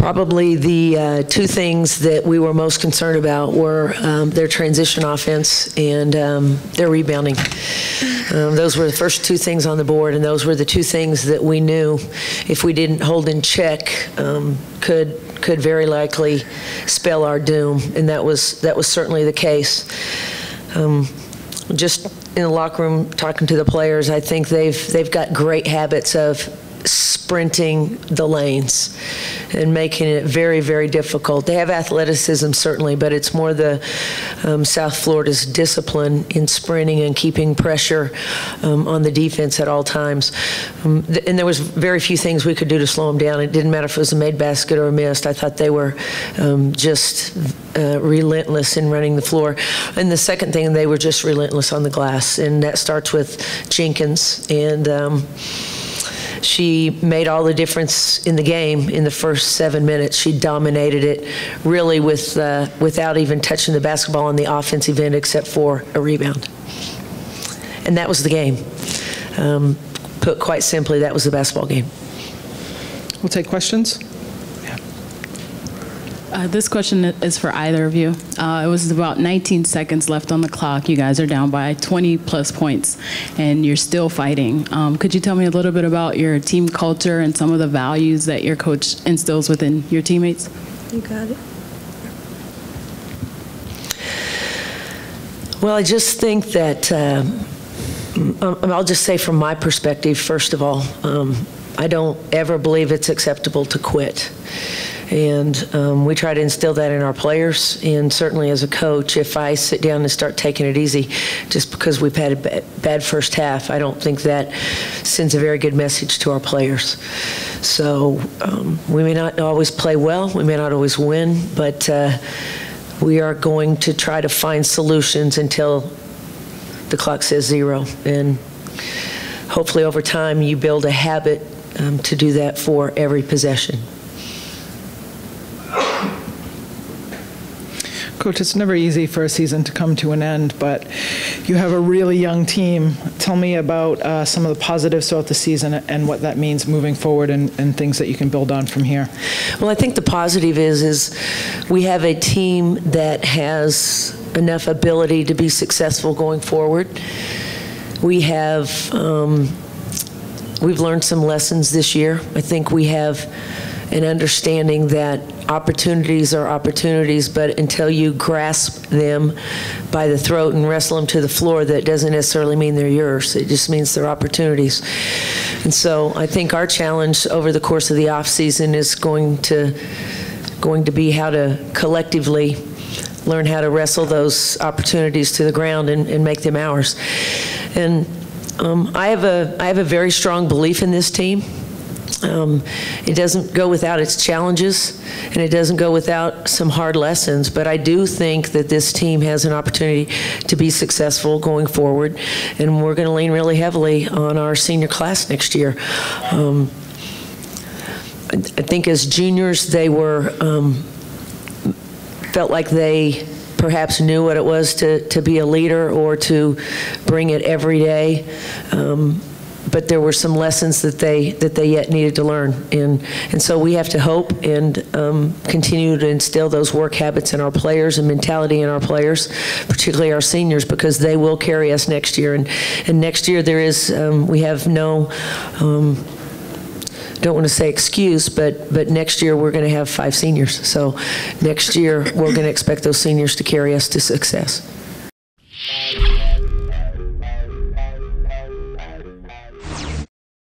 Probably the two things that we were most concerned about were their transition offense and their rebounding. Those were the first two things on the board, and those were the two things that we knew if we didn't hold in check could very likely spell our doom, and that was certainly the case. Just in the locker room, talking to the players, I think they've got great habits of sprinting the lanes and making it very, very difficult. They have athleticism, certainly, but it's more the South Florida's discipline in sprinting and keeping pressure on the defense at all times. And there was very few things we could do to slow them down. It didn't matter if it was a made basket or a missed. I thought they were just relentless in running the floor. And the second thing, they were just relentless on the glass, and that starts with Jenkins. And she made all the difference in the game in the first 7 minutes. She dominated it really without even touching the basketball on the offensive end except for a rebound. And that was the game. Put quite simply, that was the basketball game. We'll take questions. This question is for either of you. It was about 19 seconds left on the clock. You guys are down by 20-plus points, and you're still fighting. Could you tell me a little bit about your team culture and some of the values that your coach instills within your teammates? You got it. Well, I just think that, I'll just say from my perspective, first of all, I don't ever believe it's acceptable to quit. And we try to instill that in our players, and certainly as a coach, if I sit down and start taking it easy just because we've had a bad first half, I don't think that sends a very good message to our players. So we may not always play well, we may not always win, but we are going to try to find solutions until the clock says 0. And hopefully over time you build a habit to do that for every possession. Coach, it's never easy for a season to come to an end, but you have a really young team. Tell me about some of the positives throughout the season and what that means moving forward and things that you can build on from here. Well, I think the positive is we have a team that has enough ability to be successful going forward. We have, we've learned some lessons this year. I think we have an understanding that opportunities are opportunities, but until you grasp them by the throat and wrestle them to the floor, that doesn't necessarily mean they're yours. It just means they're opportunities. And so I think our challenge over the course of the off season is going to be how to collectively learn how to wrestle those opportunities to the ground and make them ours. And I have a very strong belief in this team. It doesn't go without its challenges, and it doesn't go without some hard lessons, but I do think that this team has an opportunity to be successful going forward, and we're going to lean really heavily on our senior class next year. I think as juniors they felt like they perhaps knew what it was to be a leader or to bring it every day. But there were some lessons that they yet needed to learn, and so we have to hope and continue to instill those work habits in our players and mentality in our players, particularly our seniors, because they will carry us next year. And next year there is we have no don't want to say excuse, but next year we're going to have 5 seniors. So next year we're going to expect those seniors to carry us to success.